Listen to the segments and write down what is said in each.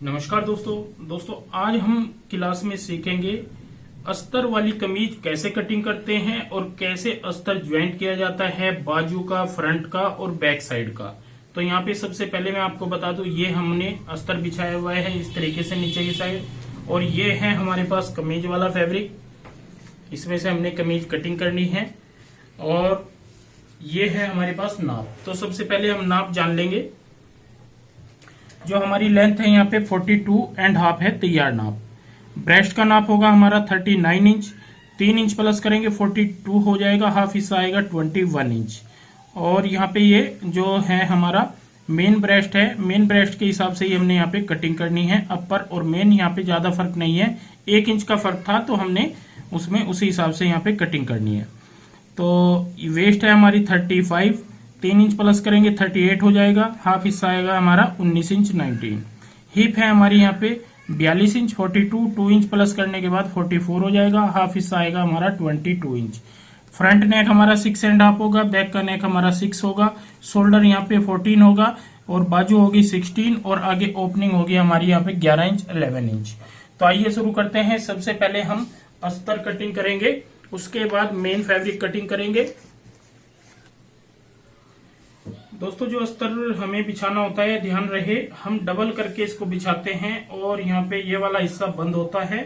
नमस्कार दोस्तों आज हम क्लास में सीखेंगे अस्तर वाली कमीज कैसे कटिंग करते हैं और कैसे अस्तर ज्वाइंट किया जाता है बाजू का, फ्रंट का और बैक साइड का। तो यहाँ पे सबसे पहले मैं आपको बता दूं, ये हमने अस्तर बिछाया हुआ है इस तरीके से नीचे की साइड, और ये है हमारे पास कमीज वाला फैब्रिक। इसमें से हमने कमीज कटिंग करनी है और ये है हमारे पास नाप। तो सबसे पहले हम नाप जान लेंगे। जो हमारी लेंथ है यहाँ पे 42.5 है तैयार नाप। ब्रेस्ट का नाप होगा हमारा 39 इंच, 3 इंच प्लस करेंगे 42 हो जाएगा, हाफ हिस्सा आएगा 21 इंच। और यहाँ पे ये जो है हमारा मेन ब्रेस्ट है, मेन ब्रेस्ट के हिसाब से ही हमने यहाँ पे कटिंग करनी है। अपर और मेन यहाँ पे ज्यादा फर्क नहीं है, 1 इंच का फर्क था तो हमने उसमें उसी हिसाब से यहाँ पे कटिंग करनी है। तो वेस्ट है हमारी 35, 3 इंच प्लस करेंगे 38 हो जाएगा, हाफ हिस्सा आएगा हमारा 19 इंच 19। हिप है हमारी यहाँ पे 42 इंच 42, 2 इंच प्लस करने के बाद 44 हो जाएगा, हाफ हिस्सा आएगा हमारा 22 इंच। फ्रंट नेक हमारा 6.5 होगा, बैक का नेक हमारा 6 होगा, शोल्डर यहाँ पे 14 होगा और बाजू होगी 16 और आगे ओपनिंग होगी हमारी यहाँ पे 11 इंच 11 इंच। तो आइए शुरू करते हैं। सबसे पहले हम अस्तर कटिंग करेंगे, उसके बाद मेन फैब्रिक कटिंग करेंगे। दोस्तों जो अस्तर हमें बिछाना होता है, ध्यान रहे हम डबल करके इसको बिछाते हैं और यहाँ पे ये वाला हिस्सा बंद होता है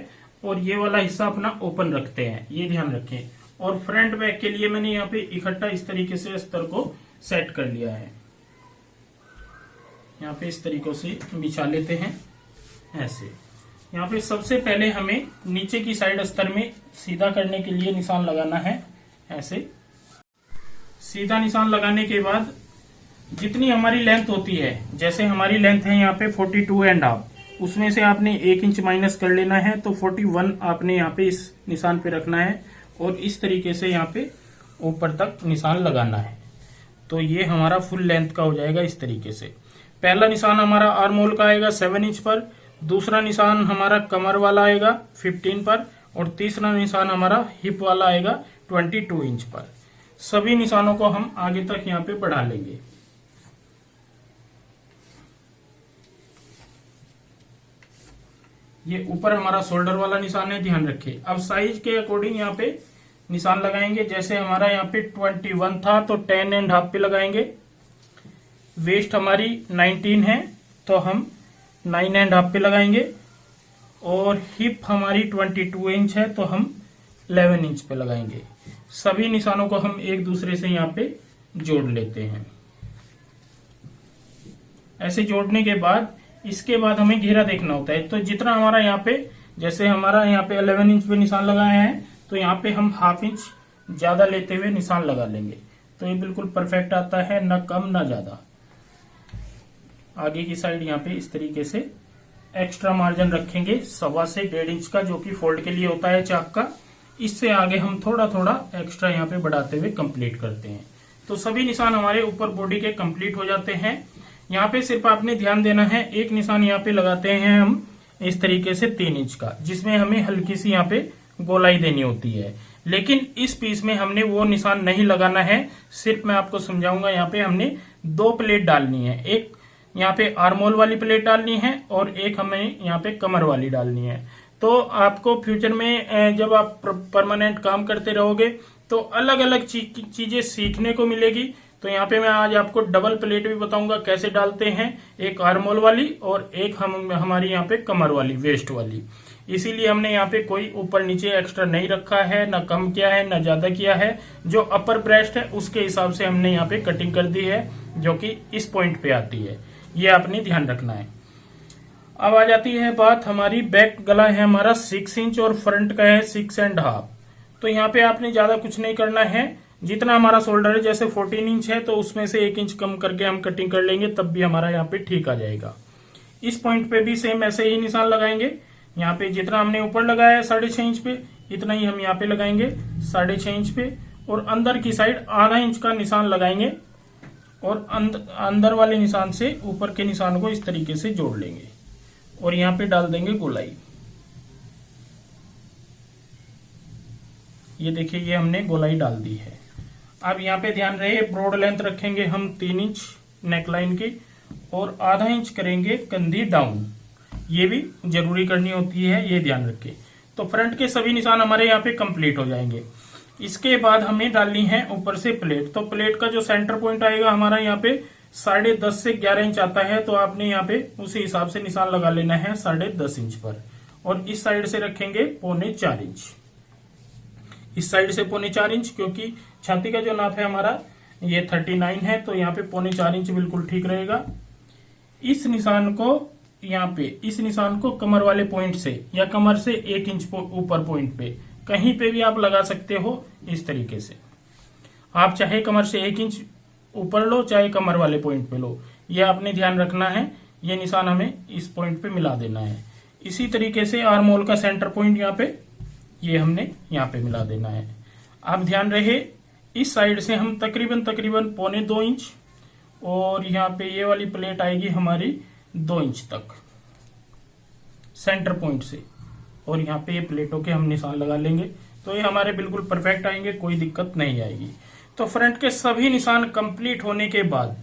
और ये वाला हिस्सा अपना ओपन रखते हैं, ये ध्यान रखें। और फ्रंट बैक के लिए मैंने यहाँ पे इकट्ठा इस तरीके से अस्तर को सेट कर लिया है। यहाँ पे इस तरीके से बिछा लेते हैं ऐसे। यहाँ पे सबसे पहले हमें नीचे की साइड अस्तर में सीधा करने के लिए निशान लगाना है ऐसे। सीधा निशान लगाने के बाद जितनी हमारी लेंथ होती है, जैसे हमारी लेंथ है यहाँ पे 42.5, उसमें से आपने 1 इंच माइनस कर लेना है, तो 41 आपने यहाँ पे इस निशान पे रखना है और इस तरीके से यहाँ पे ऊपर तक निशान लगाना है। तो ये हमारा फुल लेंथ का हो जाएगा इस तरीके से। पहला निशान हमारा आर्म होल का आएगा 7 इंच पर, दूसरा निशान हमारा कमर वाला आएगा 15 पर और तीसरा निशान हमारा हिप वाला आएगा 22 इंच पर। सभी निशानों को हम आगे तक यहाँ पे बढ़ा लेंगे। ये ऊपर हमारा शोल्डर वाला निशान है, ध्यान रखें। अब साइज के अकॉर्डिंग यहाँ पे निशान लगाएंगे। जैसे हमारा यहाँ पे 21 था तो 10.5 पे लगाएंगे। वेस्ट हमारी 19 है तो हम 9.5 पे लगाएंगे और हिप हमारी 22 इंच है तो हम 11 इंच पे लगाएंगे। सभी निशानों को हम एक दूसरे से यहाँ पे जोड़ लेते हैं। ऐसे जोड़ने के बाद इसके बाद हमें घेरा देखना होता है। तो जितना हमारा यहाँ पे, जैसे हमारा यहाँ पे 11 इंच पे निशान लगाया है तो यहाँ पे हम हाफ इंच ज्यादा लेते हुए निशान लगा लेंगे। तो ये बिल्कुल परफेक्ट आता है, ना कम ना ज्यादा। आगे की साइड यहाँ पे इस तरीके से एक्स्ट्रा मार्जिन रखेंगे 1.25 से 1.5 इंच का, जो कि फोल्ड के लिए होता है चाक का। इससे आगे हम थोड़ा थोड़ा एक्स्ट्रा यहाँ पे बढ़ाते हुए कंप्लीट करते हैं। तो सभी निशान हमारे ऊपर बॉडी के कंप्लीट हो जाते हैं। यहाँ पे सिर्फ आपने ध्यान देना है, एक निशान यहाँ पे लगाते हैं हम इस तरीके से 3 इंच का, जिसमें हमें हल्की सी यहाँ पे गोलाई देनी होती है। लेकिन इस पीस में हमने वो निशान नहीं लगाना है। सिर्फ मैं आपको समझाऊंगा, यहाँ पे हमने 2 प्लेट डालनी है। एक यहाँ पे आर्मोल वाली प्लेट डालनी है और एक हमें यहाँ पे कमर वाली डालनी है। तो आपको फ्यूचर में जब आप परमानेंट काम करते रहोगे तो अलग अलग चीजें सीखने को मिलेगी। तो यहाँ पे मैं आज आपको डबल प्लेट भी बताऊंगा कैसे डालते हैं, एक आर्मोल वाली और एक हमारी यहाँ पे कमर वाली, वेस्ट वाली। इसीलिए हमने यहाँ पे कोई ऊपर नीचे एक्स्ट्रा नहीं रखा है, ना कम किया है ना ज्यादा किया है। जो अपर ब्रेस्ट है उसके हिसाब से हमने यहाँ पे कटिंग कर दी है, जो कि इस पॉइंट पे आती है। ये आपने ध्यान रखना है। अब आ जाती है बात हमारी बैक। गला है हमारा 6 इंच और फ्रंट का है 6.5। तो यहाँ पे आपने ज्यादा कुछ नहीं करना है। जितना हमारा शोल्डर है, जैसे 14 इंच है तो उसमें से 1 इंच कम करके हम कटिंग कर लेंगे, तब भी हमारा यहाँ पे ठीक आ जाएगा। इस पॉइंट पे भी सेम ऐसे ही निशान लगाएंगे। यहाँ पे जितना हमने ऊपर लगाया है 6.5 इंच पे, इतना ही हम यहाँ पे लगाएंगे 6.5 इंच पे। और अंदर की साइड आधा इंच का निशान लगाएंगे और अंदर वाले निशान से ऊपर के निशान को इस तरीके से जोड़ लेंगे और यहाँ पे डाल देंगे गोलाई। ये देखिए, ये हमने गोलाई डाल दी है। अब यहाँ पे ध्यान रहे, ब्रॉड लेंथ रखेंगे हम 3 इंच नेकलाइन की और आधा इंच करेंगे कंधी डाउन। ये भी जरूरी करनी होती है, ये ध्यान रखें। तो फ्रंट के सभी निशान हमारे यहाँ पे कंप्लीट हो जाएंगे। इसके बाद हमें डालनी है ऊपर से प्लेट। तो प्लेट का जो सेंटर पॉइंट आएगा हमारा यहाँ पे 10.5 से 11 इंच आता है, तो आपने यहाँ पे उसी हिसाब से निशान लगा लेना है 10.5 इंच पर। और इस साइड से रखेंगे 3.25 इंच, इस साइड से 3.25 इंच, क्योंकि छाती का जो नाप है हमारा ये 39 है, तो यहाँ पे 3.25 इंच बिल्कुल ठीक रहेगा। इस निशान को यहाँ पे, इस निशान को कमर वाले पॉइंट से या कमर से 1 इंच ऊपर पॉइंट पे कहीं पे भी आप लगा सकते हो। इस तरीके से आप चाहे कमर से 1 इंच ऊपर लो, चाहे कमर वाले पॉइंट पे लो, ये आपने ध्यान रखना है। ये निशान हमें इस पॉइंट पे मिला देना है। इसी तरीके से आर्म होल का सेंटर पॉइंट यहाँ पे, ये हमने यहाँ पे मिला देना है। आप ध्यान रहे, इस साइड से हम तकरीबन 2.25 इंच, और यहाँ पे ये वाली प्लेट आएगी हमारी 2 इंच तक सेंटर पॉइंट से, और यहाँ पे ये प्लेटों के हम निशान लगा लेंगे। तो ये हमारे बिल्कुल परफेक्ट आएंगे, कोई दिक्कत नहीं आएगी। तो फ्रंट के सभी निशान कंप्लीट होने के बाद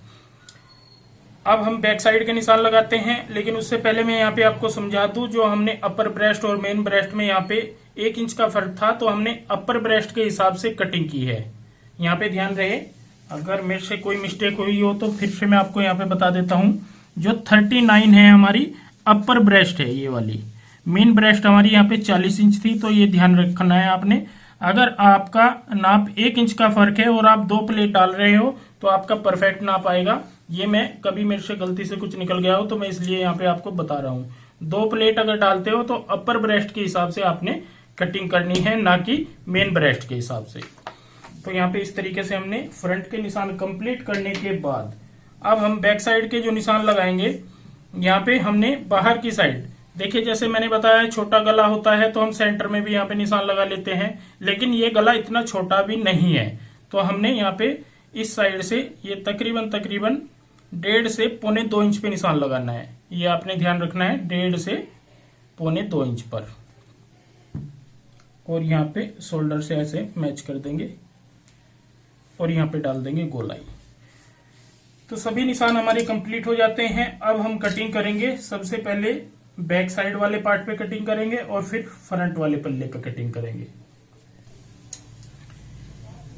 अब हम बैक साइड के निशान लगाते हैं। लेकिन उससे पहले मैं यहाँ पे आपको समझा दूं, जो हमने अपर ब्रेस्ट और मेन ब्रेस्ट में यहाँ पे 1 इंच का फर्क था, तो हमने अपर ब्रेस्ट के हिसाब से कटिंग की है। यहाँ पे ध्यान रहे, अगर मेरे से कोई मिस्टेक हुई हो तो फिर से मैं आपको यहाँ पे बता देता हूँ। जो 39 है हमारी अपर ब्रेस्ट है ये वाली, मेन ब्रेस्ट हमारी यहाँ पे 40 इंच थी, तो ये ध्यान रखना है आपने। अगर आपका नाप 1 इंच का फर्क है और आप 2 प्लेट डाल रहे हो तो आपका परफेक्ट नाप आएगा। ये मैं कभी मेरे से गलती से कुछ निकल गया हो तो मैं इसलिए यहाँ पे आपको बता रहा हूँ। 2 प्लेट अगर डालते हो तो अपर ब्रेस्ट के हिसाब से आपने कटिंग करनी है, ना कि मेन ब्रेस्ट के हिसाब से। तो यहाँ पे इस तरीके से हमने फ्रंट के निशान कंप्लीट करने के बाद अब हम बैक साइड के जो निशान लगाएंगे, यहाँ पे हमने बाहर की साइड, देखिए जैसे मैंने बताया छोटा गला होता है तो हम सेंटर में भी यहाँ पे निशान लगा लेते हैं, लेकिन ये गला इतना छोटा भी नहीं है, तो हमने यहाँ पे इस साइड से ये तकरीबन 1.5 से 2.25 इंच पे निशान लगाना है। ये आपने ध्यान रखना है, 1.5 से 2.25 इंच पर, और यहाँ पे शोल्डर से ऐसे मैच कर देंगे और यहाँ पे डाल देंगे गोलाई। तो सभी निशान हमारे कंप्लीट हो जाते हैं। अब हम कटिंग करेंगे। सबसे पहले बैक साइड वाले पार्ट पे कटिंग करेंगे और फिर फ्रंट वाले पल्ले पे कटिंग करेंगे।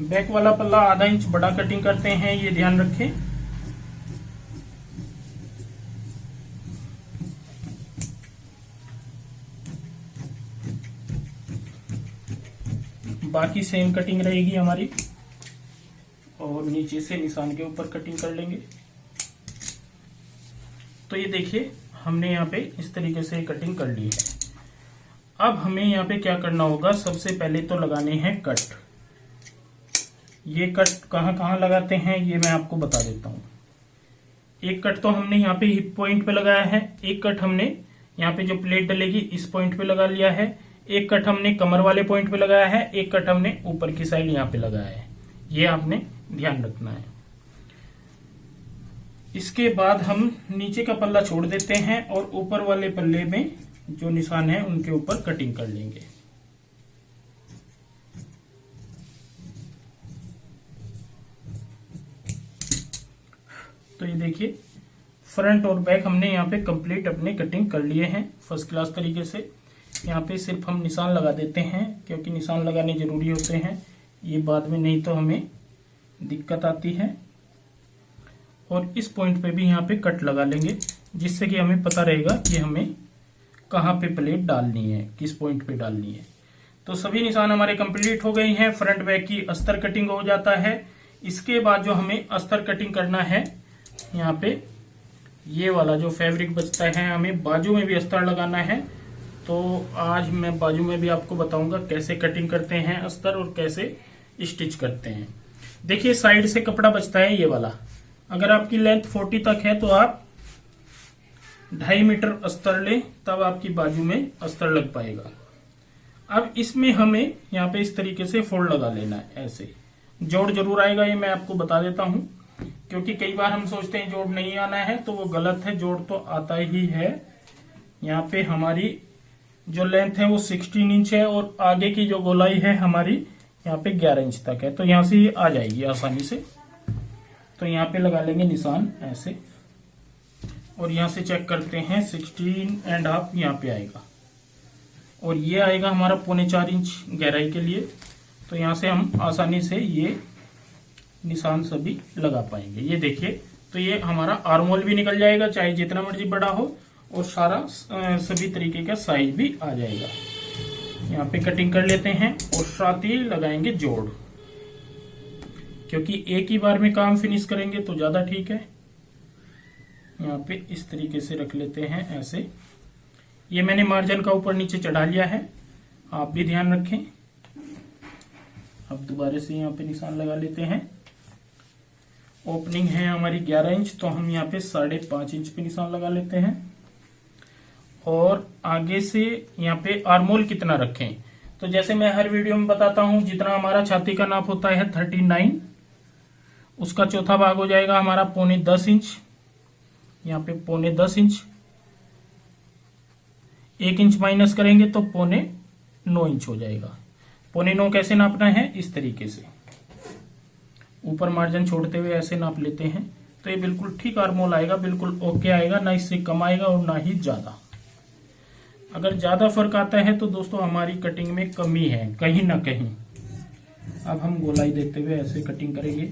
बैक वाला पल्ला आधा इंच बड़ा कटिंग करते हैं, ये ध्यान रखें। बाकी सेम कटिंग रहेगी हमारी, और नीचे से निशान के ऊपर कटिंग कर लेंगे। तो ये देखिए हमने यहाँ पे इस तरीके से कटिंग कर ली है। अब हमें यहाँ पे क्या करना होगा, सबसे पहले तो लगाने हैं कट। ये कट कहाँ कहाँ लगाते हैं ये मैं आपको बता देता हूँ। एक कट तो हमने यहाँ पे हिप पॉइंट पे लगाया है, एक कट हमने यहाँ पे जो प्लेट डलेगी इस पॉइंट पे लगा लिया है, एक कट हमने कमर वाले पॉइंट पे लगाया है, एक कट हमने ऊपर की साइड यहाँ पे लगाया है। ये आपने ध्यान रखना है। इसके बाद हम नीचे का पल्ला छोड़ देते हैं और ऊपर वाले पल्ले में जो निशान है उनके ऊपर कटिंग कर लेंगे। तो ये देखिए फ्रंट और बैक हमने यहाँ पे कंप्लीट अपने कटिंग कर लिए हैं फर्स्ट क्लास तरीके से। यहाँ पे सिर्फ हम निशान लगा देते हैं, क्योंकि निशान लगाने जरूरी होते हैं, ये बाद में नहीं तो हमें दिक्कत आती है। और इस पॉइंट पे भी यहाँ पे कट लगा लेंगे, जिससे कि हमें पता रहेगा कि हमें कहाँ पे प्लेट डालनी है, किस पॉइंट पे डालनी है। तो सभी निशान हमारे कंप्लीट हो गए हैं। फ्रंट बैक की अस्तर कटिंग हो जाता है। इसके बाद जो हमें अस्तर कटिंग करना है, यहाँ पे ये वाला जो फैब्रिक बचता है, हमें बाजू में भी अस्तर लगाना है। तो आज मैं बाजू में भी आपको बताऊंगा कैसे कटिंग करते हैं अस्तर और कैसे स्टिच करते हैं। देखिए साइड से कपड़ा बचता है ये वाला, अगर आपकी लेंथ 40 तक है तो आप 2.5 मीटर अस्तर लें, तब आपकी बाजू में अस्तर लग पाएगा। अब इसमें हमें यहाँ पे इस तरीके से फोल्ड लगा लेना है, ऐसे जोड़ जरूर आएगा, ये मैं आपको बता देता हूँ, क्योंकि कई बार हम सोचते हैं जोड़ नहीं आना है, तो वो गलत है, जोड़ तो आता ही है। यहाँ पे हमारी जो लेंथ है वो 16 इंच है और आगे की जो गोलाई है हमारी यहाँ पे 11 इंच तक है, तो यहाँ से ये आ जाएगी आसानी से। तो यहाँ पे लगा लेंगे निशान ऐसे, और यहाँ से चेक करते हैं 16.5 यहाँ पे आएगा, और ये आएगा हमारा 3.25 इंच गहराई के लिए। तो यहाँ से हम आसानी से ये निशान सभी लगा पाएंगे। ये देखिए, तो ये हमारा आर्मोल भी निकल जाएगा, चाहे जितना मर्जी बड़ा हो, और सारा सभी तरीके का साइज भी आ जाएगा। यहाँ पे कटिंग कर लेते हैं और साथ ही लगाएंगे जोड़, क्योंकि एक ही बार में काम फिनिश करेंगे तो ज्यादा ठीक है। यहाँ पे इस तरीके से रख लेते हैं ऐसे। ये मैंने मार्जिन का ऊपर नीचे चढ़ा लिया है, आप भी ध्यान रखें। अब दोबारा से यहाँ पे निशान लगा लेते हैं। ओपनिंग है हमारी 11 इंच, तो हम यहाँ पे 5.5 इंच पे निशान लगा लेते हैं। और आगे से यहाँ पे आर्मोल कितना रखें, तो जैसे मैं हर वीडियो में बताता हूं, जितना हमारा छाती का नाप होता है 39, उसका चौथा भाग हो जाएगा हमारा 9.25 इंच। यहाँ पे 9.25 इंच, 1 इंच माइनस करेंगे तो 9.25 इंच हो जाएगा। 9.25 कैसे नापना है, इस तरीके से ऊपर मार्जिन छोड़ते हुए ऐसे नाप लेते हैं, तो ये बिल्कुल ठीक आर्मोल आएगा, बिल्कुल ओके आएगा, ना इससे कम आएगा और ना ही ज्यादा। अगर ज्यादा फर्क आता है तो दोस्तों हमारी कटिंग में कमी है कहीं ना कहीं। अब हम गोलाई देते हुए ऐसे कटिंग करेंगे।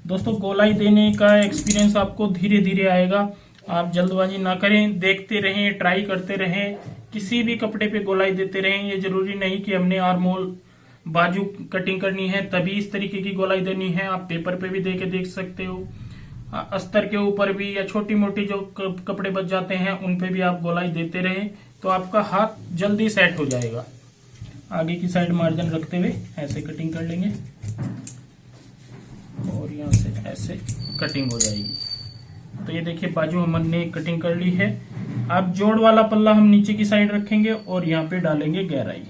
दोस्तों गोलाई देने का एक्सपीरियंस आपको धीरे धीरे आएगा, आप जल्दबाजी ना करें, देखते रहें, ट्राई करते रहें, किसी भी कपड़े पे गोलाई देते रहें। ये जरूरी नहीं कि हमने आर्मोल बाजू कटिंग करनी है तभी इस तरीके की गोलाई देनी है, आप पेपर पे भी दे के देख सकते हो, अस्तर के ऊपर भी, या छोटी मोटी जो कपड़े बच जाते हैं उन पे भी आप गोलाई देते रहें, तो आपका हाथ जल्दी सेट हो जाएगा। आगे की साइड मार्जिन रखते हुए ऐसे कटिंग कर लेंगे और यहाँ से ऐसे कटिंग हो जाएगी। तो ये देखिए बाजू हमने कटिंग कर ली है। अब जोड़ वाला पल्ला हम नीचे की साइड रखेंगे और यहाँ पे डालेंगे गहराई।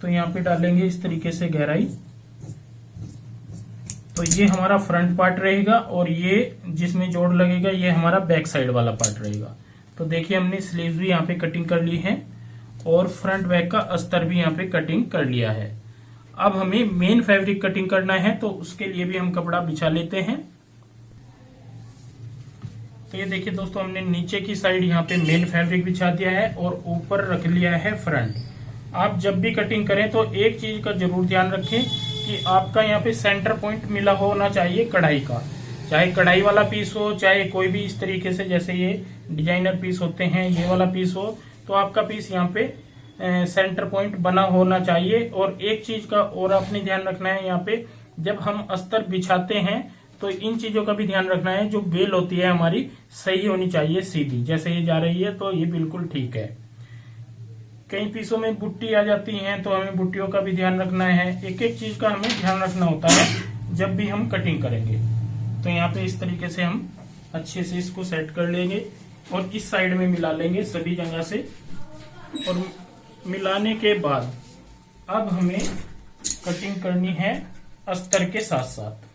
तो यहाँ पे डालेंगे इस तरीके से गहराई। तो ये हमारा फ्रंट पार्ट रहेगा और ये जिसमें जोड़ लगेगा ये हमारा बैक साइड वाला पार्ट रहेगा। तो देखिए हमने स्लीव्स भी यहाँ पे कटिंग कर ली है और फ्रंट बैक का अस्तर भी यहाँ पे कटिंग कर लिया है। अब हमें मेन फैब्रिक कटिंग करना है, तो उसके लिए भी हम कपड़ा बिछा लेते हैं। तो ये देखिए दोस्तों, हमने नीचे की साइड यहाँ पे मेन फैब्रिक बिछा दिया है और ऊपर रख लिया है फ्रंट। आप जब भी कटिंग करें तो एक चीज का जरूर ध्यान रखें कि आपका यहाँ पे सेंटर पॉइंट मिला होना चाहिए कढ़ाई का, चाहे कढ़ाई वाला पीस हो, चाहे कोई भी इस तरीके से जैसे ये डिजाइनर पीस होते हैं ये वाला पीस हो, तो आपका पीस यहाँ पे सेंटर पॉइंट बना होना चाहिए। और एक चीज का और आपने ध्यान रखना है, यहाँ पे जब हम अस्तर बिछाते हैं तो इन चीजों का भी ध्यान रखना है, जो बेल होती है हमारी सही होनी चाहिए, सीधी। जैसे ये जा रही है तो ये बिल्कुल ठीक है। कई पीसों में बुट्टी आ जाती हैं, तो हमें बुट्टियों का भी ध्यान रखना है। एक एक चीज का हमें ध्यान रखना होता है जब भी हम कटिंग करेंगे। तो यहाँ पे इस तरीके से हम अच्छे से इसको सेट कर लेंगे और इस साइड में मिला लेंगे सभी जगह से। और मिलाने के बाद अब हमें कटिंग करनी है अस्तर के साथ साथ।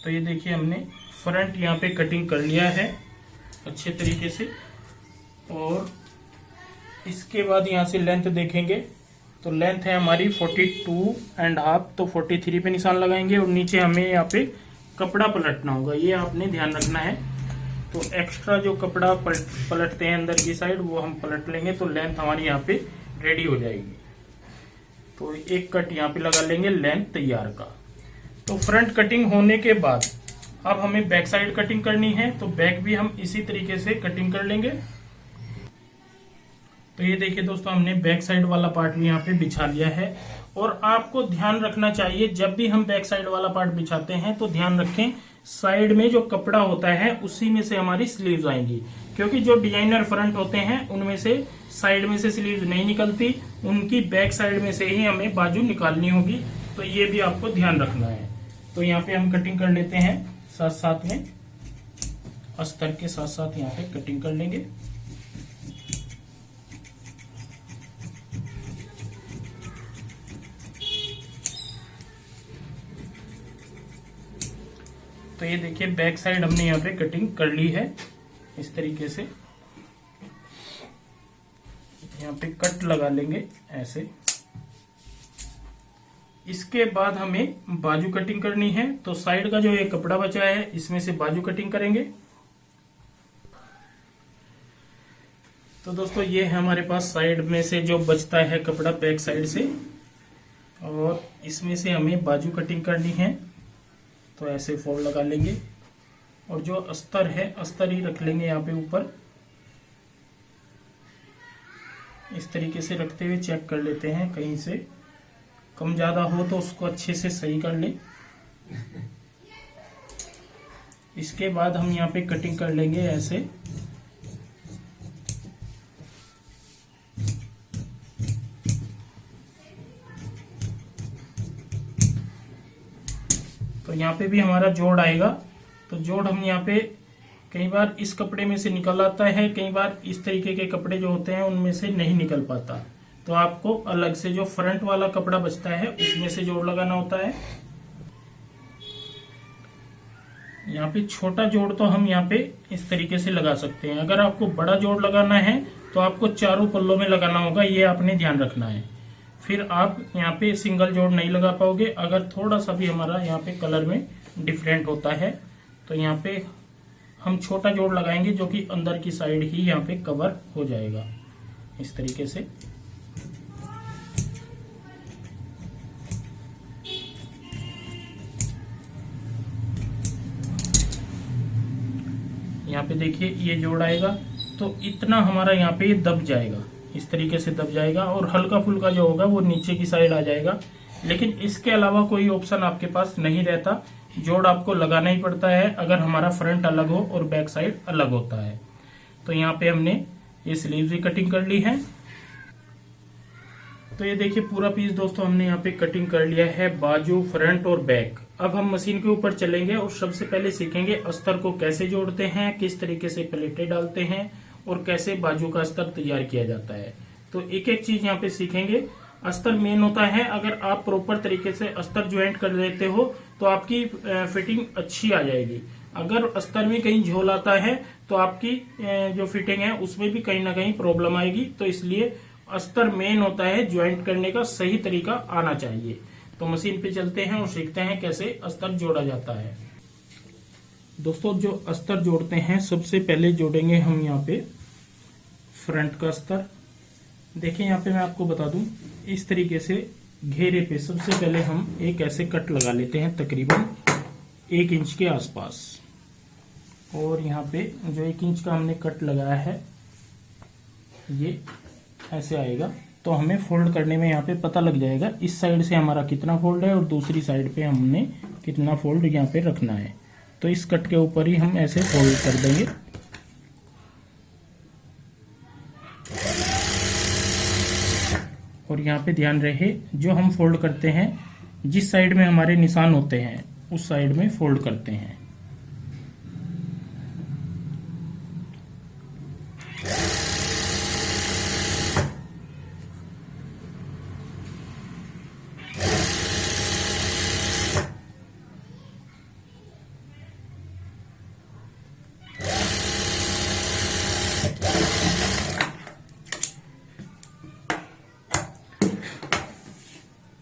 तो ये देखिए हमने फ्रंट यहाँ पे कटिंग कर लिया है अच्छे तरीके से। और इसके बाद यहाँ से लेंथ देखेंगे तो लेंथ है हमारी 42.5, तो 43 पे निशान लगाएंगे और नीचे हमें यहाँ पे कपड़ा पलटना होगा, ये आपने ध्यान रखना है। तो एक्स्ट्रा जो कपड़ा पलटते हैं अंदर की साइड वो हम पलट लेंगे, तो लेंथ हमारी यहाँ पे रेडी हो जाएगी। तो एक कट यहाँ पे लगा लेंगे लेंथ तैयार का। तो फ्रंट कटिंग होने के बाद अब हमें बैक साइड कटिंग करनी है, तो बैक भी हम इसी तरीके से कटिंग कर लेंगे। तो ये देखिए दोस्तों, हमने बैक साइड वाला पार्ट भी यहाँ पे बिछा लिया है। और आपको ध्यान रखना चाहिए जब भी हम बैक साइड वाला पार्ट बिछाते हैं तो ध्यान रखें साइड में जो कपड़ा होता है उसी में से हमारी स्लीव्स आएंगी, क्योंकि जो डिजाइनर फ्रंट होते हैं उनमें से साइड में से स्लीव्स नहीं निकलती, उनकी बैक साइड में से ही हमें बाजू निकालनी होगी। तो ये भी आपको ध्यान रखना है। तो यहाँ पे हम कटिंग कर लेते हैं साथ साथ में, अस्तर के साथ साथ यहाँ पे कटिंग कर लेंगे। तो ये देखिए बैक साइड हमने यहाँ पे कटिंग कर ली है इस तरीके से। यहाँ पे कट लगा लेंगे ऐसे। इसके बाद हमें बाजू कटिंग करनी है, तो साइड का जो ये कपड़ा बचा है इसमें से बाजू कटिंग करेंगे। तो दोस्तों ये है हमारे पास साइड में से जो बचता है कपड़ा बैक साइड से, और इसमें से हमें बाजू कटिंग करनी है। तो ऐसे फोल्ड लगा लेंगे और जो अस्तर है अस्तर ही रख लेंगे यहाँ पे ऊपर। इस तरीके से रखते हुए चेक कर लेते हैं, कहीं से कम ज्यादा हो तो उसको अच्छे से सही कर ले। इसके बाद हम यहाँ पे कटिंग कर लेंगे ऐसे। तो यहाँ पे भी हमारा जोड़ आएगा। तो जोड़ हम यहाँ पे कई बार इस कपड़े में से निकल आता है, कई बार इस तरीके के कपड़े जो होते हैं उनमें से नहीं निकल पाता। तो आपको अलग से जो फ्रंट वाला कपड़ा बचता है उसमें से जोड़ लगाना होता है। यहाँ पे छोटा जोड़ तो हम यहाँ पे इस तरीके से लगा सकते हैं। अगर आपको बड़ा जोड़ लगाना है तो आपको चारों पल्लों में लगाना होगा, ये आपने ध्यान रखना है। फिर आप यहाँ पे सिंगल जोड़ नहीं लगा पाओगे। अगर थोड़ा सा भी हमारा यहाँ पे कलर में डिफरेंट होता है तो यहाँ पे हम छोटा जोड़ लगाएंगे, जो कि अंदर की साइड ही यहाँ पे कवर हो जाएगा इस तरीके से। यहाँ पे देखिए ये जोड़ आएगा, तो इतना हमारा यहाँ पे दब जाएगा, इस तरीके से दब जाएगा, और हल्का फुल्का जो होगा वो नीचे की साइड आ जाएगा। लेकिन इसके अलावा कोई ऑप्शन आपके पास नहीं रहता, जोड़ आपको लगाना ही पड़ता है अगर हमारा फ्रंट अलग हो और बैक साइड अलग होता है। तो यहाँ पे हमने ये स्लीव्स भी कटिंग कर ली है। तो ये देखिए पूरा पीस दोस्तों हमने यहाँ पे कटिंग कर लिया है, बाजू, फ्रंट और बैक। अब हम मशीन के ऊपर चलेंगे और सबसे पहले सीखेंगे अस्तर को कैसे जोड़ते हैं, किस तरीके से प्लेटें डालते हैं और कैसे बाजू का अस्तर तैयार किया जाता है। तो एक एक चीज यहाँ पे सीखेंगे। अस्तर मेन होता है, अगर आप प्रॉपर तरीके से अस्तर ज्वाइंट कर देते हो तो आपकी फिटिंग अच्छी आ जाएगी। अगर अस्तर में कहीं झोल आता है तो आपकी जो फिटिंग है उसमें भी कहीं ना कहीं प्रॉब्लम आएगी। तो इसलिए अस्तर मेन होता है, ज्वाइंट करने का सही तरीका आना चाहिए। तो मशीन पे चलते हैं और सीखते हैं कैसे अस्तर जोड़ा जाता है। दोस्तों जो अस्तर जोड़ते हैं, सबसे पहले जोड़ेंगे हम यहाँ पे फ्रंट का अस्तर। देखिए यहाँ पे मैं आपको बता दूं, इस तरीके से घेरे पे सबसे पहले हम एक ऐसे कट लगा लेते हैं तकरीबन 1 इंच के आसपास। और यहाँ पे जो 1 इंच का हमने कट लगाया है ये ऐसे आएगा। तो हमें फोल्ड करने में यहाँ पे पता लग जाएगा इस साइड से हमारा कितना फोल्ड है और दूसरी साइड पे हमने कितना फोल्ड यहाँ पे रखना है। तो इस कट के ऊपर ही हम ऐसे फोल्ड कर देंगे। और यहाँ पे ध्यान रहे, जो हम फोल्ड करते हैं जिस साइड में हमारे निशान होते हैं उस साइड में फोल्ड करते हैं।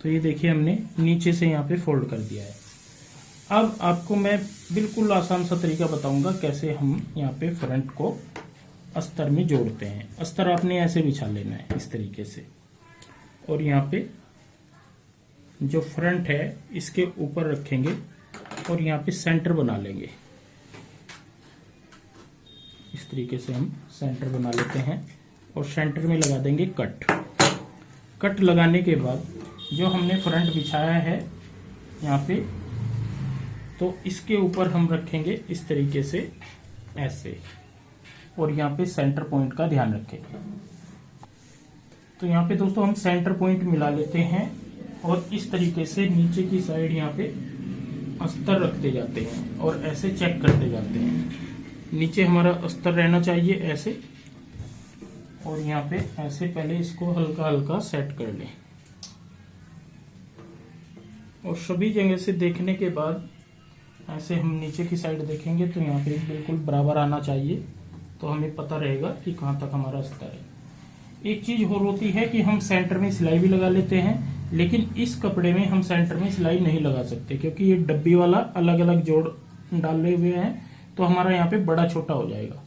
तो ये देखिए हमने नीचे से यहाँ पे फोल्ड कर दिया है। अब आपको मैं बिल्कुल आसान सा तरीका बताऊंगा कैसे हम यहाँ पे फ्रंट को अस्तर में जोड़ते हैं। अस्तर आपने ऐसे बिछा लेना है इस तरीके से, और यहाँ पे जो फ्रंट है इसके ऊपर रखेंगे और यहाँ पे सेंटर बना लेंगे। इस तरीके से हम सेंटर बना लेते हैं और सेंटर में लगा देंगे कट। कट लगाने के बाद जो हमने फ्रंट बिछाया है यहाँ पे, तो इसके ऊपर हम रखेंगे इस तरीके से ऐसे, और यहाँ पे सेंटर पॉइंट का ध्यान रखेंगे। तो यहाँ पे दोस्तों हम सेंटर पॉइंट मिला लेते हैं और इस तरीके से नीचे की साइड यहाँ पे अस्तर रखते जाते हैं और ऐसे चेक करते जाते हैं। नीचे हमारा अस्तर रहना चाहिए ऐसे, और यहाँ पे ऐसे पहले इसको हल्का हल्का सेट कर लें। और सभी जगह से देखने के बाद ऐसे हम नीचे की साइड देखेंगे तो यहाँ पे बिल्कुल बराबर आना चाहिए, तो हमें पता रहेगा कि कहाँ तक हमारा अस्तर है। एक चीज और होती है कि हम सेंटर में सिलाई भी लगा लेते हैं, लेकिन इस कपड़े में हम सेंटर में सिलाई नहीं लगा सकते क्योंकि ये डब्बी वाला अलग अलग जोड़ डाले हुए हैं, तो हमारा यहाँ पे बड़ा छोटा हो जाएगा।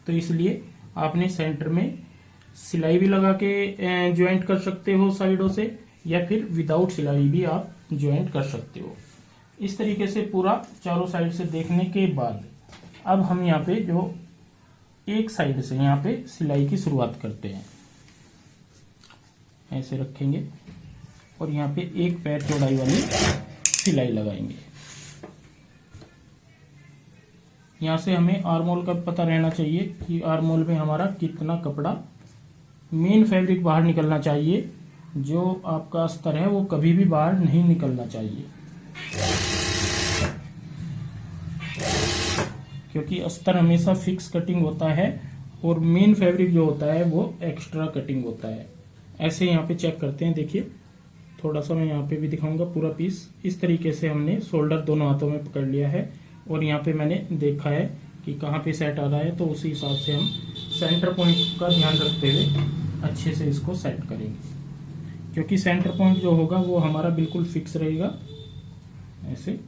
तो इसलिए आपने सेंटर में सिलाई भी लगा के ज्वाइंट कर सकते हो साइडों से, या फिर विदाउट सिलाई भी आप ज्वाइंट कर सकते हो। इस तरीके से पूरा चारों साइड से देखने के बाद अब हम यहाँ पे जो एक साइड से यहाँ पे सिलाई की शुरुआत करते हैं। ऐसे रखेंगे और यहाँ पे एक पैर चौड़ाई वाली सिलाई लगाएंगे। यहाँ से हमें आर्मोल का पता रहना चाहिए कि आर्मोल में हमारा कितना कपड़ा, मेन फैब्रिक बाहर निकलना चाहिए। जो आपका अस्तर है वो कभी भी बाहर नहीं निकलना चाहिए, क्योंकि अस्तर हमेशा फिक्स कटिंग होता है और मेन फैब्रिक जो होता है वो एक्स्ट्रा कटिंग होता है। ऐसे यहाँ पे चेक करते हैं, देखिए थोड़ा सा मैं यहाँ पे भी दिखाऊंगा पूरा पीस। इस तरीके से हमने शोल्डर दोनों हाथों में पकड़ लिया है और यहाँ पे मैंने देखा है कि कहाँ पे सेट आ रहा है, तो उसी हिसाब से हम सेंटर पॉइंट का ध्यान रखते हुए अच्छे से इसको सेट करेंगे, क्योंकि सेंटर पॉइंट जो होगा वो हमारा बिल्कुल फिक्स रहेगा। ऐसे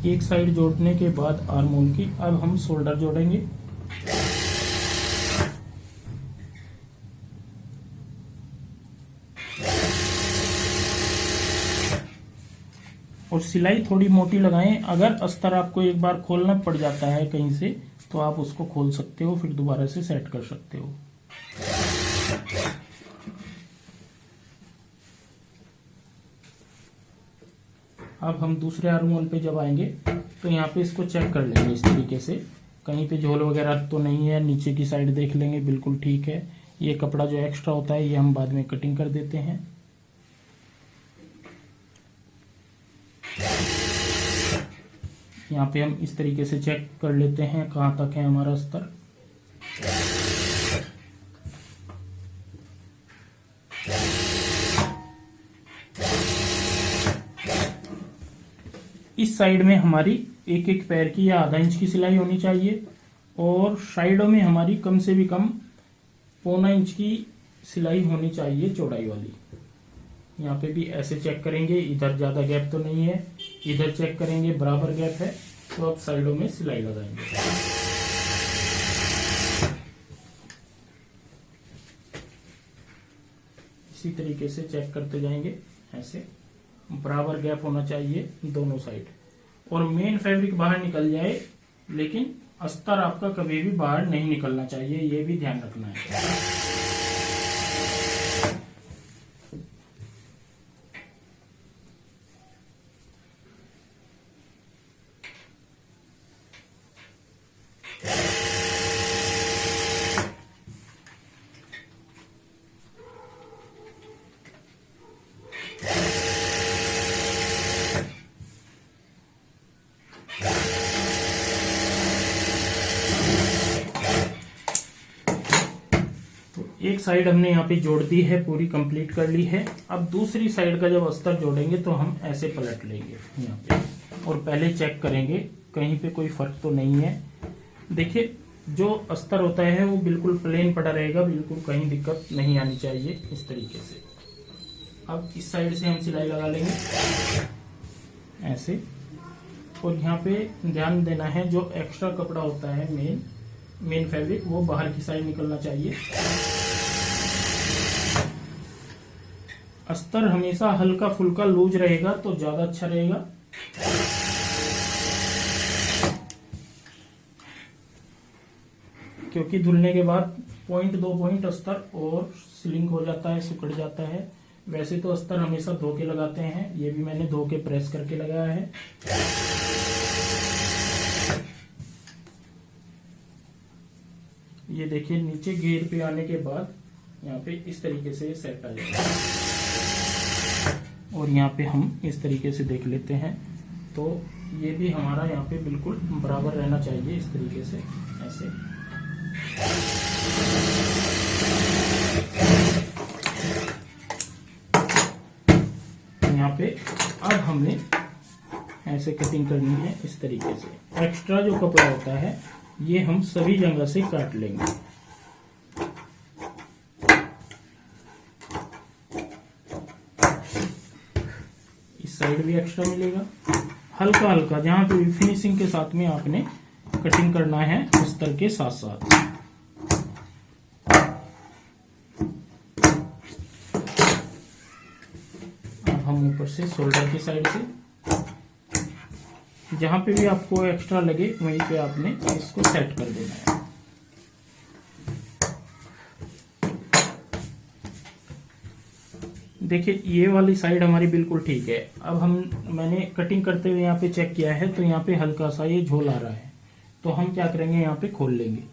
एक साइड जोड़ने के बाद आर्मोल की अब हम शोल्डर जोड़ेंगे। और सिलाई थोड़ी मोटी लगाएं। अगर अस्तर आपको एक बार खोलना पड़ जाता है कहीं से, तो आप उसको खोल सकते हो, फिर दोबारा से सेट कर सकते हो। अब हम दूसरे आर्मोल पे जब आएंगे तो यहाँ पे इसको चेक कर लेंगे इस तरीके से, कहीं पे झोल वगैरह तो नहीं है। नीचे की साइड देख लेंगे, बिल्कुल ठीक है। ये कपड़ा जो एक्स्ट्रा होता है ये हम बाद में कटिंग कर देते हैं। यहाँ पे हम इस तरीके से चेक कर लेते हैं कहाँ तक है हमारा अस्तर। इस साइड में हमारी एक एक पैर की या आधा इंच की सिलाई होनी चाहिए और साइडों में हमारी कम से भी कम पौना इंच की सिलाई होनी चाहिए चौड़ाई वाली। यहाँ पे भी ऐसे चेक करेंगे, इधर ज्यादा गैप तो नहीं है, इधर चेक करेंगे बराबर गैप है, तो अब साइडों में सिलाई लगाएंगे। इसी तरीके से चेक करते जाएंगे, ऐसे बराबर गैप होना चाहिए दोनों साइड, और मेन फैब्रिक बाहर निकल जाए लेकिन अस्तर आपका कभी भी बाहर नहीं निकलना चाहिए, ये भी ध्यान रखना है। एक साइड हमने यहाँ पे जोड़ दी है, पूरी कंप्लीट कर ली है। अब दूसरी साइड का जब अस्तर जोड़ेंगे तो हम ऐसे पलट लेंगे यहाँ पे, और पहले चेक करेंगे कहीं पे कोई फर्क तो नहीं है। देखिए जो अस्तर होता है वो बिल्कुल प्लेन पड़ा रहेगा, बिल्कुल कहीं दिक्कत नहीं आनी चाहिए इस तरीके से। अब इस साइड से हम सिलाई लगा लेंगे ऐसे, और यहाँ पे ध्यान देना है जो एक्स्ट्रा कपड़ा होता है मेन फैब्रिक वो बाहर की साइड निकलना चाहिए। अस्तर हमेशा हल्का फुल्का लूज रहेगा तो ज्यादा अच्छा रहेगा। क्योंकि धुलने के बाद पॉइंट 2 पॉइंट अस्तर और स्लिंक हो जाता है, सिकुड़ जाता है। वैसे तो अस्तर हमेशा धो के लगाते हैं, ये भी मैंने धो के प्रेस करके लगाया है। ये देखिए नीचे घेर पे आने के बाद यहाँ पे इस तरीके से सेट आ जाएगा, और यहाँ पे हम इस तरीके से देख लेते हैं तो ये भी हमारा यहाँ पे बिल्कुल बराबर रहना चाहिए इस तरीके से ऐसे। यहाँ पे अब हमें ऐसे कटिंग करनी है इस तरीके से। एक्स्ट्रा जो कपड़ा होता है ये हम सभी जगह से काट लेंगे। इस साइड भी एक्स्ट्रा मिलेगा। हल्का हल्का जहां पे फिनिशिंग के साथ में आपने कटिंग करना है अस्तर के साथ साथ। अब हम ऊपर से शोल्डर की साइड से जहां पे भी आपको एक्स्ट्रा लगे वहीं पे आपने इसको सेट कर देना है। देखिए ये वाली साइड हमारी बिल्कुल ठीक है। अब मैंने कटिंग करते हुए यहाँ पे चेक किया है तो यहाँ पे हल्का सा ये झोल आ रहा है, तो हम क्या करेंगे यहाँ पे खोल लेंगे।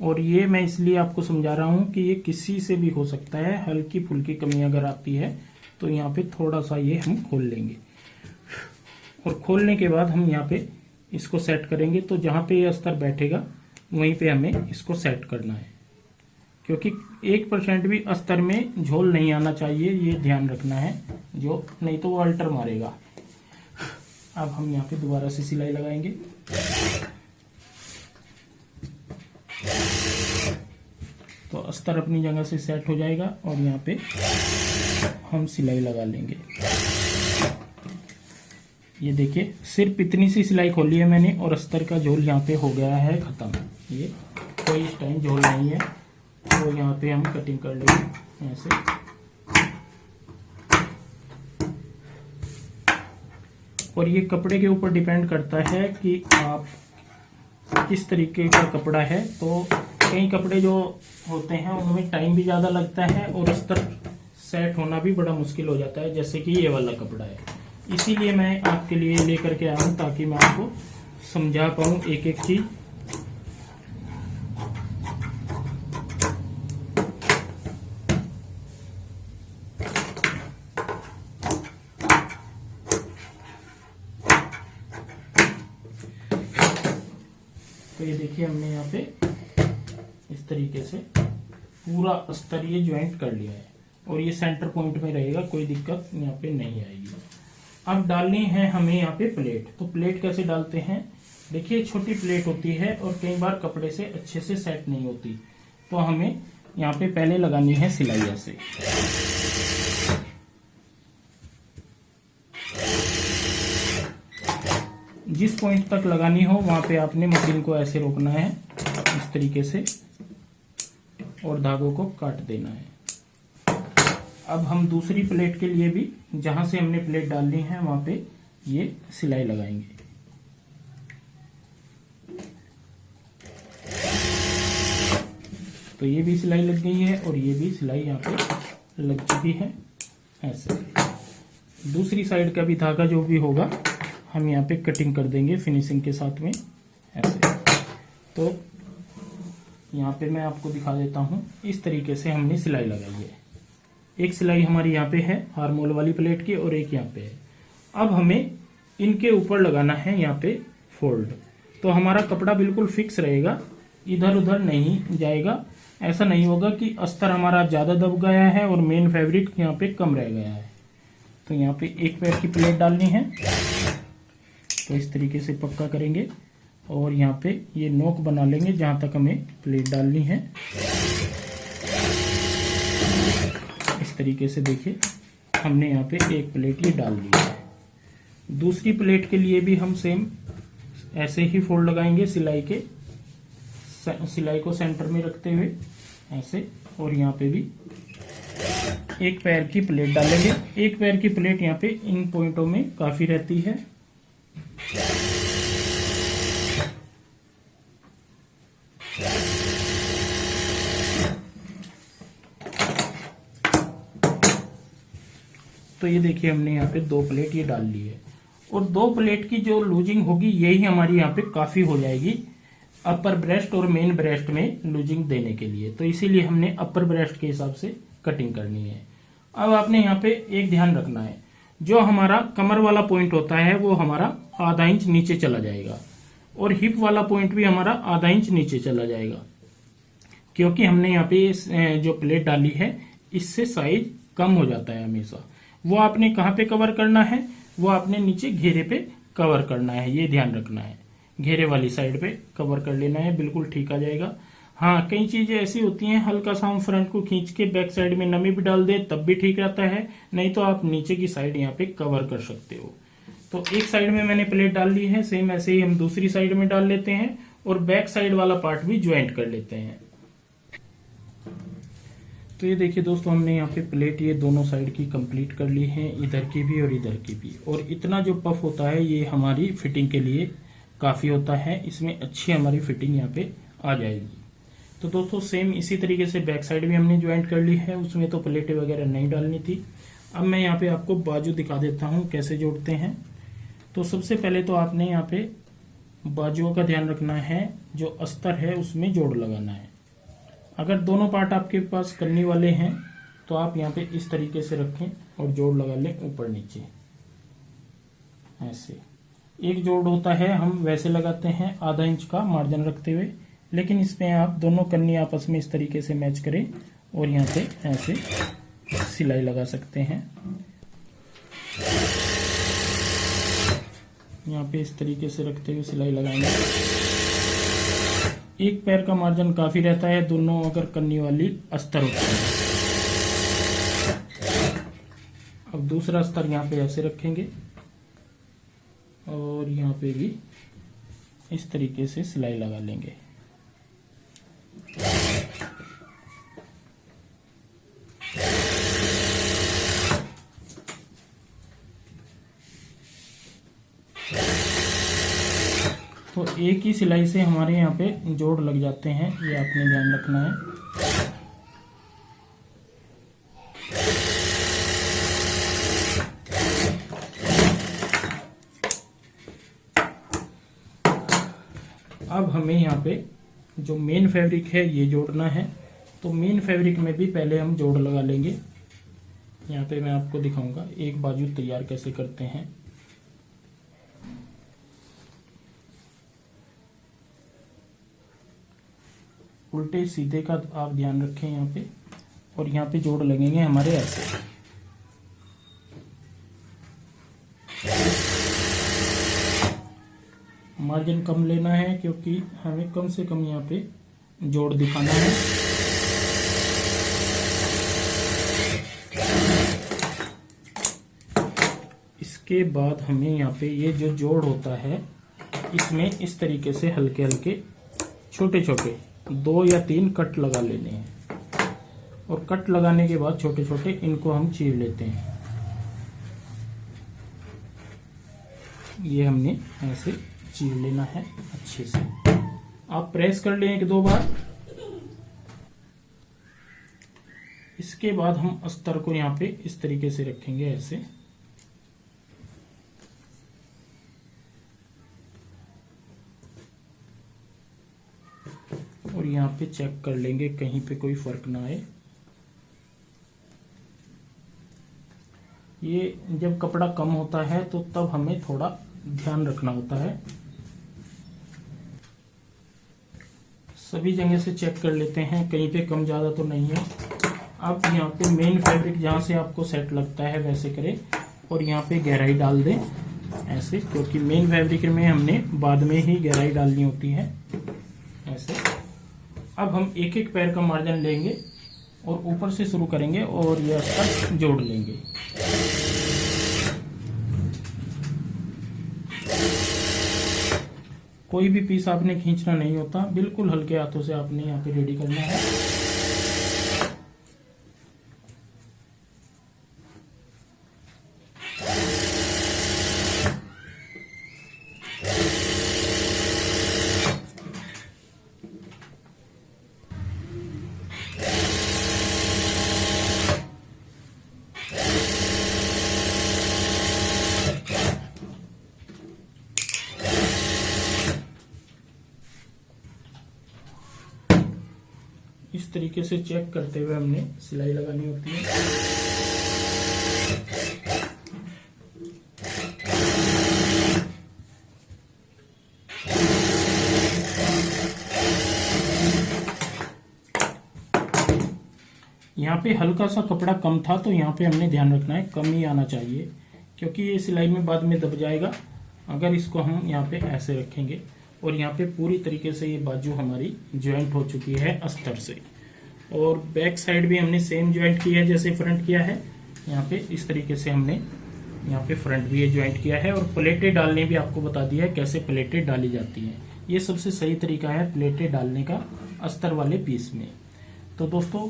और ये मैं इसलिए आपको समझा रहा हूँ कि ये किसी से भी हो सकता है, हल्की फुल्की कमी अगर आती है तो यहाँ पे थोड़ा सा ये हम खोल लेंगे। और खोलने के बाद हम यहाँ पे इसको सेट करेंगे। तो जहाँ पे ये अस्तर बैठेगा वहीं पे हमें इसको सेट करना है, क्योंकि 1% भी अस्तर में झोल नहीं आना चाहिए, ये ध्यान रखना है, जो नहीं तो वो अल्टर मारेगा। अब हम यहाँ पे दोबारा से सिलाई लगाएंगे। तो अस्तर अपनी जगह से सेट हो जाएगा और यहाँ पे हम सिलाई लगा लेंगे। ये देखिए सिर्फ इतनी सी सिलाई खोली है मैंने और अस्तर का झोल यहाँ पे हो गया है खत्म। ये कोई इस टाइम झोल नहीं है, तो यहाँ पे हम कटिंग कर लेंगे ऐसे। और ये कपड़े के ऊपर डिपेंड करता है कि आप किस तरीके का कपड़ा है। तो कई कपड़े जो होते हैं उनमें टाइम भी ज़्यादा लगता है और अस्तर सेट होना भी बड़ा मुश्किल हो जाता है, जैसे कि ये वाला कपड़ा है। इसीलिए मैं आपके लिए लेकर के आया हूँ ताकि मैं आपको समझा पाऊँ एक एक चीज। तो ये देखिए हमने यहाँ पे इस तरीके से पूरा अस्तर ये ज्वाइंट कर लिया है और ये सेंटर पॉइंट में रहेगा, कोई दिक्कत यहाँ पे नहीं आएगी। अब डालनी है हमें यहाँ पे प्लेट। तो प्लेट कैसे डालते हैं, देखिए छोटी प्लेट होती है और कई बार कपड़े से अच्छे से सेट नहीं होती, तो हमें यहाँ पे पहले लगानी है सिलाई ऐसे। जिस पॉइंट तक लगानी हो वहां पे आपने मशीन को ऐसे रोकना है इस तरीके से और धागों को काट देना है। अब हम दूसरी प्लेट के लिए भी जहां से हमने प्लेट डालनी है वहां पे ये सिलाई लगाएंगे। तो ये भी सिलाई लग गई है और ये भी सिलाई यहाँ पे लग चुकी है ऐसे। दूसरी साइड का भी धागा जो भी होगा हम यहाँ पे कटिंग कर देंगे फिनिशिंग के साथ में ऐसे। तो यहाँ पे मैं आपको दिखा देता हूँ, इस तरीके से हमने सिलाई लगाई है। एक सिलाई हमारी यहाँ पे है हार्मोल वाली प्लेट की और एक यहाँ पे है। अब हमें इनके ऊपर लगाना है यहाँ पे फोल्ड। तो हमारा कपड़ा बिल्कुल फिक्स रहेगा, इधर उधर नहीं जाएगा। ऐसा नहीं होगा कि अस्तर हमारा ज़्यादा दब गया है और मेन फैब्रिक यहाँ पे कम रह गया है। तो यहाँ पे एक पैर की प्लेट डालनी है, तो इस तरीके से पक्का करेंगे और यहाँ पे ये नोक बना लेंगे जहाँ तक हमें प्लेट डालनी है। इस तरीके से देखिए हमने यहाँ पे एक प्लेट ये डाल दी है। दूसरी प्लेट के लिए भी हम सेम ऐसे ही फोल्ड लगाएंगे सिलाई को सेंटर में रखते हुए ऐसे। और यहाँ पे भी एक पैर की प्लेट डालेंगे। एक पैर की प्लेट यहाँ पे इन पॉइंटों में काफी रहती है। तो ये देखिए हमने यहाँ पे दो प्लेट ये डाल ली है और दो प्लेट की जो लूजिंग होगी यही हमारी यहाँ पे काफी हो जाएगी अपर ब्रेस्ट और मेन ब्रेस्ट में लूजिंग देने के लिए। तो इसीलिए हमने अपर ब्रेस्ट के हिसाब से कटिंग करनी है। अब आपने यहाँ पे एक ध्यान रखना है, जो हमारा कमर वाला पॉइंट होता है वो हमारा आधा इंच नीचे चला जाएगा और हिप वाला पॉइंट भी हमारा आधा इंच नीचे चला जाएगा, क्योंकि हमने यहाँ पे जो प्लेट डाली है इससे साइज कम हो जाता है हमेशा। वो आपने कहाँ पे कवर करना है, वो आपने नीचे घेरे पे कवर करना है, ये ध्यान रखना है। घेरे वाली साइड पे कवर कर लेना है, बिल्कुल ठीक आ जाएगा। हाँ, कई चीजें ऐसी होती हैं, हल्का सा हम फ्रंट को खींच के बैक साइड में नमी भी डाल दें तब भी ठीक रहता है, नहीं तो आप नीचे की साइड यहाँ पे कवर कर सकते हो। तो एक साइड में मैंने प्लेट डाल ली है, सेम ऐसे ही हम दूसरी साइड में डाल लेते हैं और बैक साइड वाला पार्ट भी ज्वाइंट कर लेते हैं। तो ये देखिए दोस्तों, हमने यहाँ पे प्लेट ये दोनों साइड की कंप्लीट कर ली है, इधर की भी और इधर की भी। और इतना जो पफ होता है ये हमारी फिटिंग के लिए काफ़ी होता है, इसमें अच्छी हमारी फिटिंग यहाँ पे आ जाएगी। तो दोस्तों सेम इसी तरीके से बैक साइड भी हमने ज्वाइंट कर ली है, उसमें तो प्लेटें वगैरह नहीं डालनी थी। अब मैं यहाँ पे आपको बाजू दिखा देता हूँ कैसे जोड़ते हैं। तो सबसे पहले तो आपने यहाँ पे बाजुओं का ध्यान रखना है, जो अस्तर है उसमें जोड़ लगाना है। अगर दोनों पार्ट आपके पास कन्नी वाले हैं तो आप यहाँ पे इस तरीके से रखें और जोड़ लगा लें ऊपर नीचे ऐसे। एक जोड़ होता है हम वैसे लगाते हैं आधा इंच का मार्जिन रखते हुए, लेकिन इसमें आप दोनों कन्नी आपस में इस तरीके से मैच करें और यहाँ पे ऐसे सिलाई लगा सकते हैं। यहाँ पे इस तरीके से रखते हुए सिलाई लगाएंगे। एक पैर का मार्जिन काफी रहता है, दोनों अगर कन्नी वाली अस्तर होती है। अब दूसरा अस्तर यहाँ पे ऐसे रखेंगे और यहाँ पे भी इस तरीके से सिलाई लगा लेंगे। तो एक ही सिलाई से हमारे यहाँ पे जोड़ लग जाते हैं, ये आपने ध्यान रखना है। अब हमें यहाँ पे जो मेन फैब्रिक है ये जोड़ना है, तो मेन फैब्रिक में भी पहले हम जोड़ लगा लेंगे। यहाँ पे मैं आपको दिखाऊंगा एक बाजू तैयार कैसे करते हैं। उल्टे सीधे का आप ध्यान रखें यहाँ पे, और यहाँ पे जोड़ लगेंगे हमारे ऐसे। मार्जिन कम लेना है क्योंकि हमें कम से कम यहाँ पे जोड़ दिखाना है। इसके बाद हमें यहाँ पे ये जो जोड़ होता है इसमें इस तरीके से हल्के हल्के छोटे छोटे 2 या 3 कट लगा लेने हैं, और कट लगाने के बाद छोटे छोटे इनको हम चीर लेते हैं। ये हमने ऐसे चीर लेना है अच्छे से। आप प्रेस कर लें 1-2 बार। इसके बाद हम अस्तर को यहाँ पे इस तरीके से रखेंगे ऐसे, और यहाँ पे चेक कर लेंगे कहीं पे कोई फर्क ना आए। ये जब कपड़ा कम होता है तो तब हमें थोड़ा ध्यान रखना होता है। सभी जगह से चेक कर लेते हैं, कहीं पे कम ज़्यादा तो नहीं है। अब यहाँ पे मेन फैब्रिक जहाँ से आपको सेट लगता है वैसे करें और यहाँ पे गहराई डाल दें ऐसे, क्योंकि मेन फैब्रिक में हमने बाद में ही गहराई डालनी होती है ऐसे। अब हम एक एक पैर का मार्जिन लेंगे और ऊपर से शुरू करेंगे और ये अस्तर जोड़ लेंगे। कोई भी पीस आपने खींचना नहीं होता, बिल्कुल हल्के हाथों से आपने यहाँ पे रेडी करना है। इस तरीके से चेक करते हुए हमने सिलाई लगानी होती है। यहाँ पे हल्का सा कपड़ा कम था, तो यहाँ पे हमने ध्यान रखना है कम ही आना चाहिए, क्योंकि ये सिलाई में बाद में दब जाएगा अगर इसको हम यहाँ पे ऐसे रखेंगे। और यहाँ पे पूरी तरीके से ये बाजू हमारी ज्वाइंट हो चुकी है अस्तर से। और बैक साइड भी हमने सेम ज्वाइंट किया है जैसे फ्रंट किया है। यहाँ पे इस तरीके से हमने यहाँ पे फ्रंट भी ये ज्वाइंट किया है। और प्लेटें डालने भी आपको बता दिया है कैसे प्लेटें डाली जाती हैं। ये सबसे सही तरीका है प्लेटें डालने का अस्तर वाले पीस में। तो दोस्तों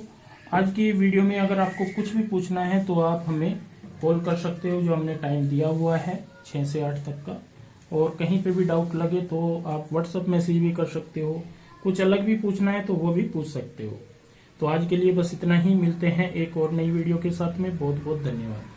आज की वीडियो में अगर आपको कुछ भी पूछना है तो आप हमें कॉल कर सकते हो, जो हमने टाइम दिया हुआ है 6 से 8 तक का। और कहीं पे भी डाउट लगे तो आप व्हाट्सएप मैसेज भी कर सकते हो। कुछ अलग भी पूछना है तो वो भी पूछ सकते हो। तो आज के लिए बस इतना ही, मिलते हैं एक और नई वीडियो के साथ में। बहुत बहुत धन्यवाद।